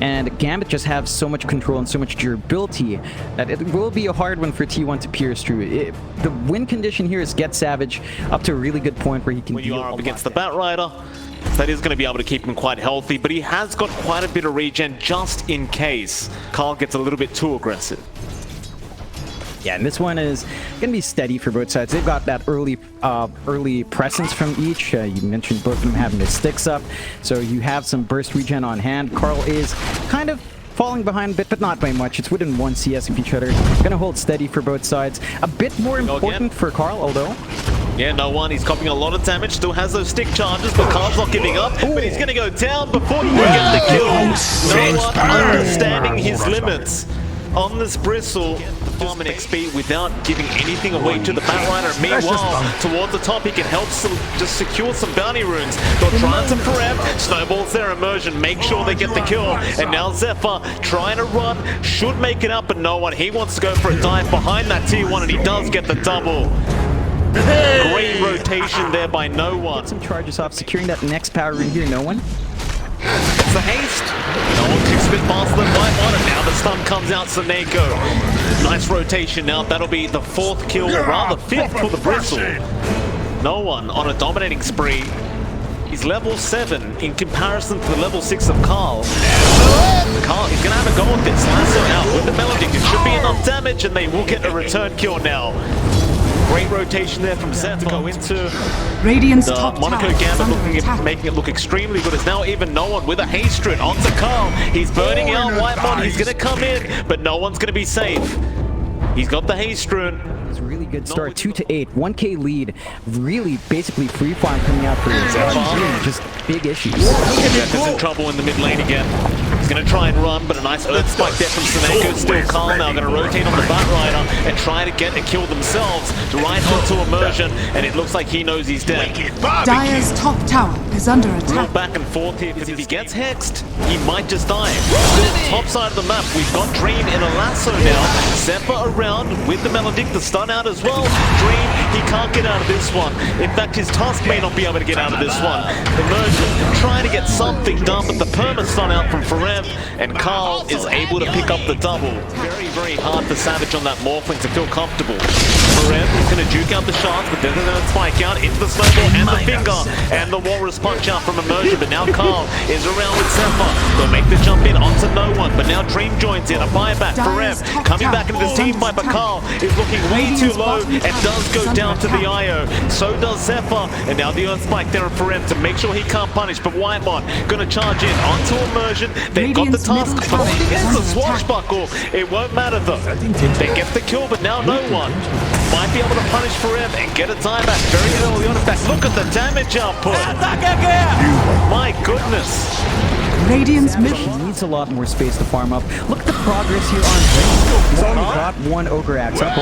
and GAMBIT just have so much control and so much durability that it will be a hard one for T1 to pierce through. The win condition here is get Savage up to a really good point where he can when you are up against the Batrider, that is going to be able to keep him quite healthy, but he has got quite a bit of regen just in case Carl gets a little bit too aggressive. Yeah, and this one is going to be steady for both sides. They've got that early presence from each. You mentioned both of them having their sticks up, so you have some burst regen on hand. Carl is kind of falling behind a bit, but not by much. It's within 1 CS of each other. Going to hold steady for both sides. A bit more important for Carl, although. Yeah, no one. He's copying a lot of damage. Still has those stick charges, but Carl's not giving up. But he's going to go down before he can get the kill. No one understanding his limits on this Bristle. Farm and XP without giving anything away to the Batrider. Meanwhile, towards the top, he can help just secure some bounty runes. They'll try to forever. Snowballs their immersion, make sure they get the kill. And now Zephyr trying to run, should make it up, but no one. He wants to go for a dive behind that T1, and he does get the double. Great rotation there by no one. Get some charges off, securing that next power rune here. No one. It's the haste. No one kicks a bit faster than White, and now the stun comes out. Saneko. Nice rotation now. That'll be the 4th kill, or rather 5th for the Bristle. No one on a dominating spree. He's level 7 in comparison to the level 6 of Carl. Carl is going to have a go at this. Lasso out with the Melody. It should be enough damage, and they will get a return kill now. Great rotation there from Zephyr to go into Radiant's the top Monaco Gambit, making it look extremely good. It's now even no one with a haste rune onto Carl. He's burning out Whitemon. He's going to come in, but no one's going to be safe. He's got the haste rune. It's a really good start. 2-8, 1k lead. Really, basically free farm coming out for just big issues. Zephyr's in trouble in the mid lane again. He's going to try and run, but a nice earth spike there from Saneko. Still Carl now going to rotate on the Batrider and try to get a kill themselves right onto immersion, and it looks like he knows he's dead. Dire's top tower is under attack. Real back and forth here, because if he gets hexed, he might just die. Top side of the map, we've got Dream in a lasso now. Zephyr around with the Melodic, the stun out as well. Dream, he can't get out of this one. In fact, his Tusk may not be able to get out of this one. Immersion trying to get something done, but the perma stun out from Forev, and Carl is able to pick up the double. Very, very hard for Savage on that Morphling to feel comfortable. Forev is going to juke out the shots, but then they're going to spike out into the snowball and the finger, and the Walrus punch out from Immersion, but now Carl is around with Zephyr. They'll make the jump in onto no one, but now Dream joins in, a buyback. Forev coming back into this team fight, but Carl is looking way too low and does go down to the IO. So does Zephyr, and now the Earth Spike there for Forev to make sure he can't punish, but Whitemon going to charge in onto Immersion. They've got the task, but it's the swashbuckle. It won't matter though. They get the kill, but now no one. Might be able to punish Forev and get a dieback very early on. In fact, look at the damage output. My goodness. Radiant's mid needs a lot more space to farm up. Look at the progress here on Dream. He's only got 1 Ogre Axe up.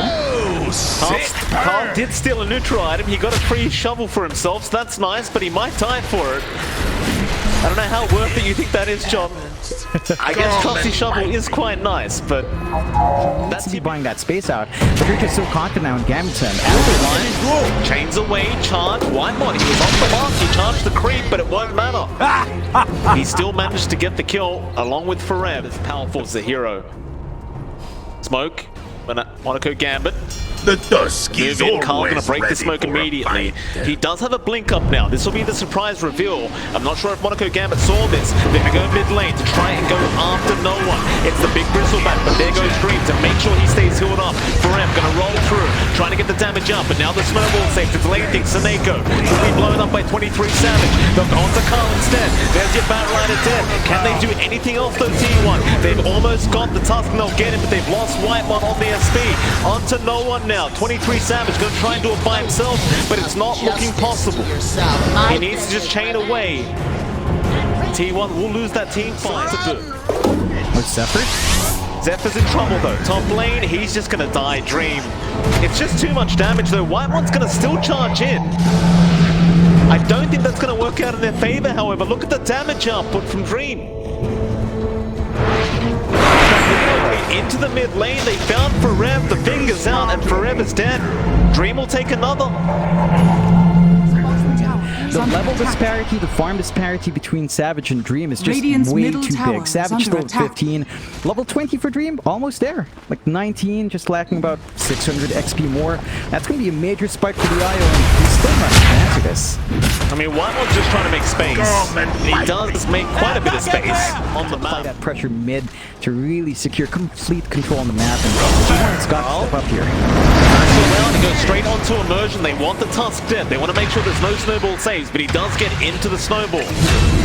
Carl did steal a neutral item. He got a free shovel for himself, so that's nice, but he might die for it. I don't know how worth it you think that is, John. I guess Chauncey Shovel is quite nice, but that's he buying that space out. But you're just so confident now in Gambit turn. Line, chains away, charge. Whitemon, he was off the mark. He charged the creep, but it won't matter. He still managed to get the kill along with Forev. As powerful as the hero. Smoke, Monaco Gambit. The dusk is always Carl going to break the smoke immediately. He does have a blink up now. This will be the surprise reveal. I'm not sure if Monaco Gambit saw this. They're going to go mid lane to try and go after no one. It's the big bristleback, but there goes Dream to make sure he stays healed up. Forev going to roll through, trying to get the damage up, but now the snowball safe. It's lane thing. Saneko will be blown up by 23 Savage. They'll go on to Carl instead. There's your Batrider dead. Can they do anything else though, T1? They've almost got the task and they'll get him, but they've lost Whitemon on the SP. Onto no one now. 23 Savage going to try and do it by himself, but it's not looking possible. He needs to just chain away. T1 will lose that team fight. What's Zephyr? Zephyr's in trouble though. Top lane, he's just going to die. Dream. It's just too much damage though. Whitemon's going to still charge in. I don't think that's going to work out in their favor, however. Look at the damage output from Dream. Into the mid lane, they found Forev, the fingers out, and Forev is dead. Dream will take another. is under level attack. disparity, the farm disparity between Savage and Dream is just Radiant's way middle too tower big. is Savage under still at attack. 15. Level 20 for Dream, almost there. Like 19, just lacking about 600 XP more. That's going to be a major spike for the IO, and he's still not going to answer this. I mean, Whitemont's just trying to make space. He does make quite a bit of space on the Apply map. that pressure mid to really secure complete control on the map, and T1's got to step up here. Around, he goes straight onto Immersion. They want the Tusk dead. They want to make sure there's no snowball saves, but he does get into the snowball.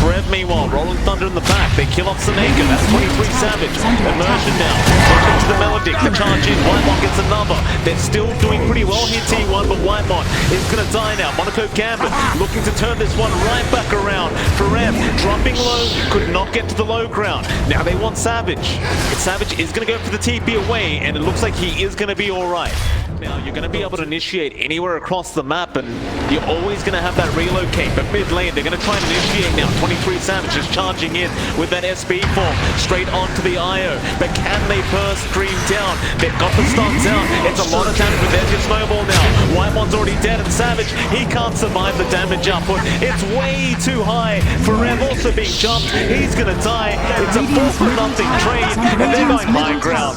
Brev, meanwhile, rolling thunder in the back. They kill off Seneka. That's 23 Savage. Immersion now. Push into the Melodic. The charge in. Whitemont gets another. They're still doing pretty well here, T1, but Whitemont is going to die now. Monaco Gambit looking to turn this one right back around. Forev dropping low, could not get to the low ground. Now they want Savage. But Savage is going to go for the TP away, and it looks like he is going to be alright. Now you're going to be able to initiate anywhere across the map, and you're always going to have that relocate. But mid lane, they're going to try and initiate now. 23 Savage is charging in with that SB form straight onto the IO. But can they burst Dream down? They've got the stuns out. It's a lot of damage, but there's your snowball now. Whitemont's already dead, and Savage, he can't survive the damage output. It's way too high. Forev also being jumped. He's going to die. It's a 4-0 trade, and they're going high ground.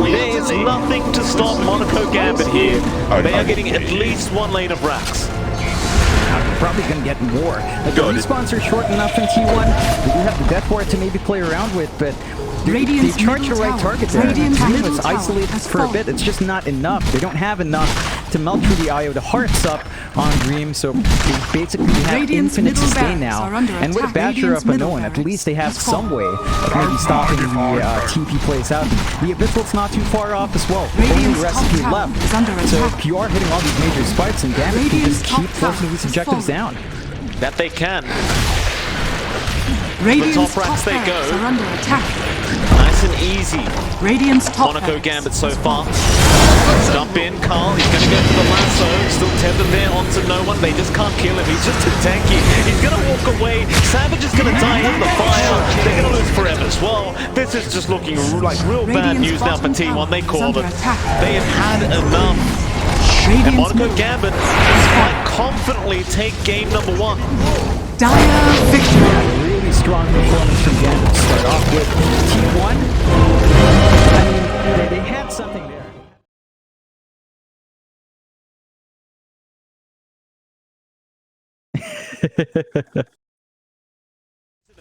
There is nothing to stop Monaco Gambit here. They are getting at least one lane of racks. Probably going to get more. Like, the respawns are short enough in T1. They do have the Death Ward to maybe play around with, but they charge the right target there. Dream is isolated for a bit. It's just not enough. They don't have enough to melt through the IO. The hearts up on Dream, so they basically have infinite sustain now. And with Basher up unknown, at least they have some way of maybe stopping the TP plays out. The Abyssal's not too far off as well. Only recipe left. So if you are hitting all these major spikes, and Gambit can just keep forcing these objectives down. That they can. Radiant's the top racks they go. Are under attack. Nice and easy. Radiant's top Monaco barracks. Gambit so far. Jump in, Carl. He's going to go for the lasso. Still tethered there onto no one. They just can't kill him. He's just too tanky. He's going to walk away. Savage is going to die in the fire. They're going to lose forever as well. This is just looking like real bad news now for T1. They called it. They have had enough. And Monaco Gambit quite confidently take game number 1. Dire victory. Really strong performance from Gambit to start off with. T1, I mean, they had something there.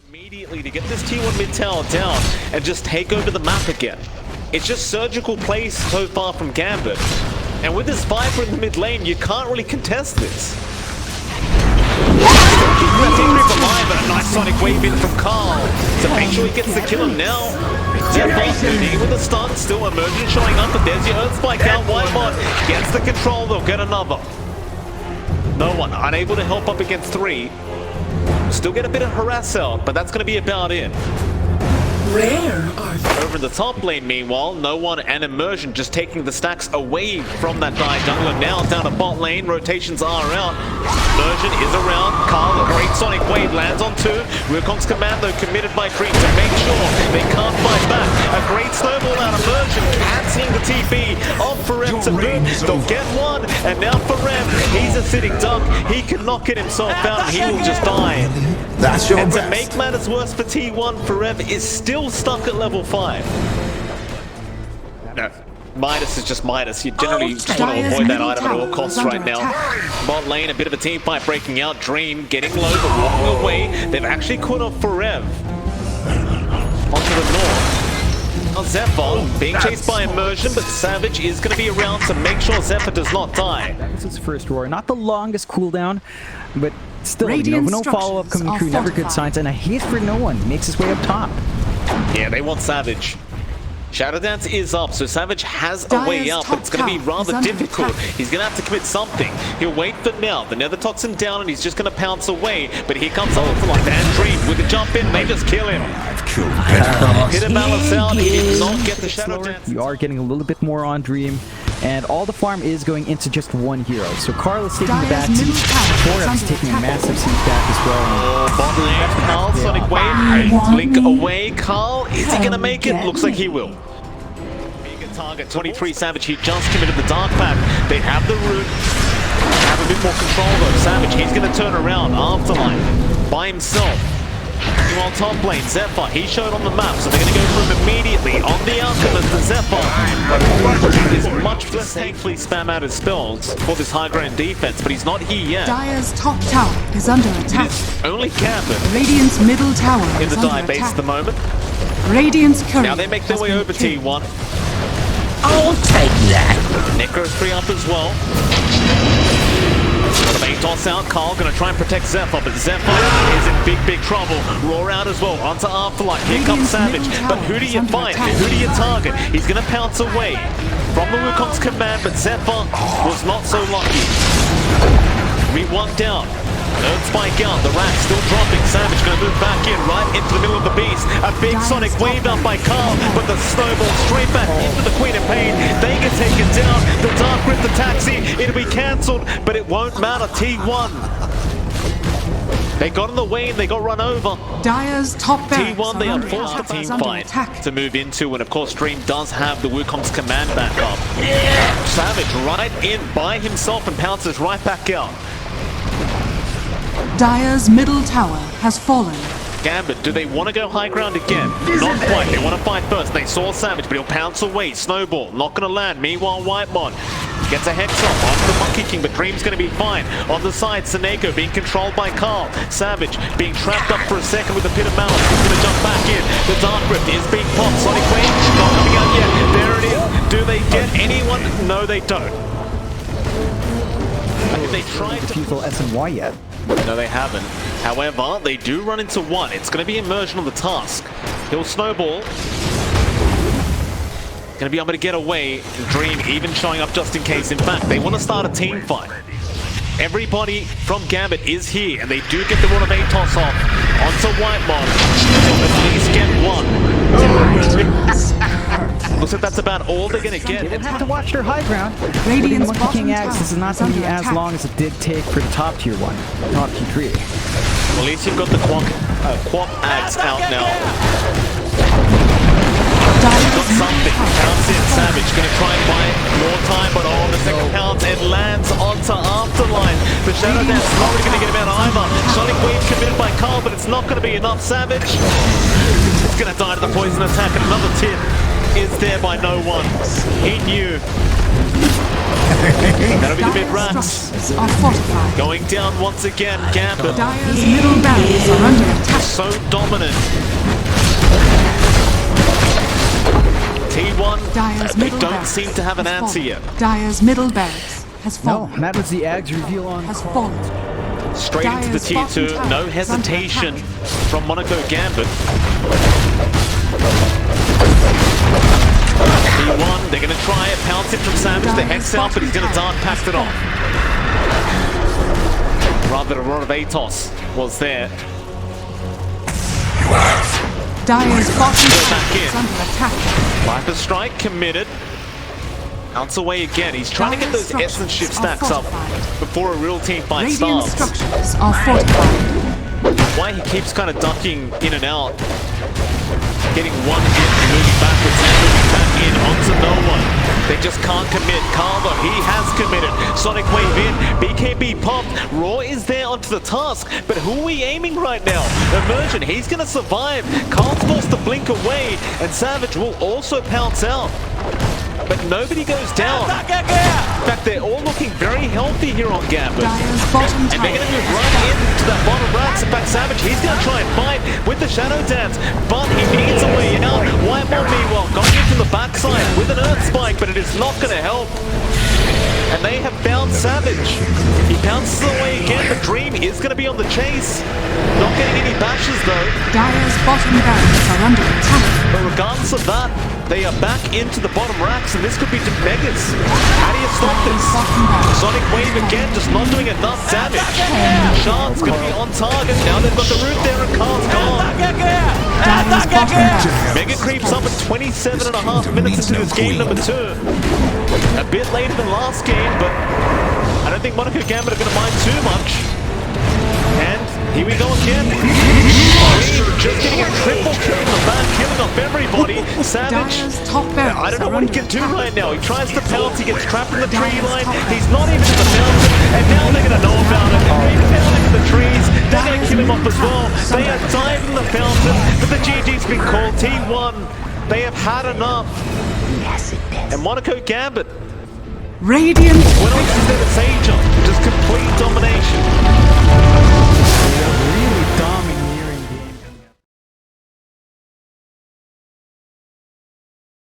Immediately to get this T1 mid tower down and just take over the map again. It's just surgical plays so far from Gambit. And with this Viper in the mid lane, you can't really contest this. Alive, but a nice sonic wave in from Carl to make sure he gets the kill him now. Zephyr moving with a stun, still Immersion showing up, but there's your Earth Spike out. Whitemont gets the control, they'll get another. No one unable to help up against 3. Still get a bit of harass out, but that's going to be about it. Rare Over in the top lane, meanwhile, no one and Immersion just taking the stacks away from that die jungler. Now down to bot lane, rotations are out. Immersion is around. Carl, a great sonic wave lands on 2. Wukong's commando committed by Dream to make sure they can't fight back. A great snowball out of Immersion, cancelling the TP of Forev to boot. They'll get one, and now Forev, he's a sitting duck. He cannot get himself out, and he will just die. That's your And to best. make matters worse for T1, Forev is still stuck at level 5. No, Midas is just Midas. You generally just want to avoid that item at all costs right now. Bot lane, a bit of a team fight breaking out. Dream getting low but walking away. They've actually caught off Forev onto the north. Now Zephyr being chased by Immersion, but Savage is going to be around to make sure Zephyr does not die. This is first roar. Not the longest cooldown, but still, Radiant no follow-up coming structures through, are never good fortified. signs, and a haste for no one makes his way up top. Yeah, they want Savage. Shadow Dance is up, so Savage has a way Dire's up, but it's going to be top tower is rather under difficult. attack. He's going to have to commit something. He'll wait for now. The Nether Toxin down, and he's just going to pounce away. But here comes Ultimate and Dream with the jump in. They just kill him. Hit a balance out. He did not get the Shadow Dance. You are getting a little bit more on Dream, and all the farm is going into just one hero. So Carl is taking the back seat. Forev is taking a massive seat back as well. Bot lane, Carl, Sonic Wave. Blink away. Carl, is he going to make it? Looks like he will. Target 23 Savage, he just committed the dark pack. They have the root. have a bit more control though. Savage, he's going to turn around Afterlife by himself. On top lane, Zephyr, he showed on the map, so they're going to go for him immediately on the Alchemist, and Zephyr is much less safely spam out his spells for this high ground defense, but he's not here yet. Dire's top tower is under attack. It's only Gambit Radiant's middle tower in is the under dive base attack. at the moment. Radiant's courier Now they make their has way been over killed. T1. I'll take that. Necro's 3 up as well. They toss out. Carl gonna try and protect Zephyr, but Zephyr is in big trouble. Roar out as well onto Afterlife. Here comes Savage, but who do you find? Who do you target? He's gonna pounce away from the Wukong's command, but Zephyr was not so lucky. Re-1 down. Earth spike out, the rack still dropping. Savage gonna move back in, right into the middle of the beast. A big sonic wave up by Carl, but the snowball straight back into the Queen of Pain. They get taken down. The Dark Rift, the taxi, it'll be cancelled, but it won't matter. T1. They got in the way and they got run over. Dire's top barracks T1, they are are under forced a attack. team Under fight attack. to move into, and of course Dream does have the Wukong's command back up. Savage right in by himself and pounces right back out. Dire's middle tower has fallen. Gambit, do they want to go high ground again? Not quite. They want to fight first. They saw Savage, but he'll pounce away. Snowball, not going to land. Meanwhile, Whitemon gets a hex up onto the Monkey King, but Dream's going to be fine. On the side, Seneko being controlled by Carl. Savage being trapped up for a second with a Pit of Malice. He's going to jump back in. The Dark Rift is being popped. Sonic Wave not coming out yet. There it is. Do they get anyone? No, they don't. They tried to... Refusal S and Y yet. No, they haven't. However, they do run into one. It's going to be immersion on the task. He'll snowball. Going to be able to get away. Dream even showing up just in case. In fact, they want to start a team fight. Everybody from Gambit is here, and they do get the run of Atos off onto Whitemon. At least get one. Looks like that's about all they're going to get. They have to watch their high ground. Radiant's Monkey bottom King Axe, tower this is not is going to be under as attack. long as it did take for the top tier 1, top tier 3. Well, at least you've got the Quap Axe out now. Got something. Pounce in. Savage gonna try and buy more time, but on the second pounce, it lands onto Afterlife. The Shadow Dance is not really gonna get him out either. Sonic Wave committed by Carl, but it's not gonna be enough. Savage is gonna die to the poison attack, and another tip is there by no one. He knew. That'll be the mid rats. Structures are fortified. Going down once again. Gambit Dire's middle barracks are under attack. so dominant. T1, Dire's they middle don't barracks seem to have an has answer fallen. yet. Dire's middle barracks has No, fallen. and that was the Ags reveal on. Has fallen. Straight into the Dire's bottom T2, tower no is under hesitation attack. from Monaco Gambit. T1, they're going to try it, pounce it from Savage, the hex out, but he's going to Dark Pact it off. Rather than a run of Atos was there. Dire's bottom Go tower back in. is under attack. Viper Strike committed. Pounce away again. He's trying to get those Dire's essence shift structures stacks are up fortified. before a real team fight Radiant starts. structures are fortified. Why he keeps kind of ducking in and out. Getting one hit, moving backwards, and moving back in onto no one. They just can't commit. Carlo, he has committed. Sonic Wave in, BKB popped. Raw is there onto the task, but who are we aiming right now? Immersion, he's going to survive. Carl's forced to blink away, and Savage will also pounce out. But nobody goes down. In fact, they're all looking very healthy here on Gambit. Dire's bottom And they're tower going to move has right fallen. into that bottom racks. In fact, Savage, he's going to try and fight with the Shadow Dance, but he needs a way out. Whitemon, meanwhile, going into the backside with an Earth Spike, but it is not going to help. And they have found Savage. He bounces away again, but Dream is going to be on the chase. Not getting any bashes, though. Dire's bottom barracks are under attack. But regardless of that, they are back into the bottom racks, and this could be to Megas. How do you stop this? Bottom barracks. Sonic Wave again, just not doing enough damage. Shard's going to be on target. Now they've got the root there, and Carl's gone. Dire's bottom barracks. Mega creeps up at 27.5 minutes into this game number 2. A bit later than last game, but I don't think Monaco Gambit are going to mind too much. And Here we go again. Dream just getting a triple kill in the back, killing off everybody. Savage, Dire's top barracks I don't know are what he under can do attack. right now. He tries to pounce, he gets trapped in the tree line. He's not even in the mountain, and now they're going to know about it. He's down into the trees. They're going to kill him off as well. They are diving in the fountain, but the GG's been called. T1, they have had enough. And Monaco Gambit Radiant went on to the Sage just complete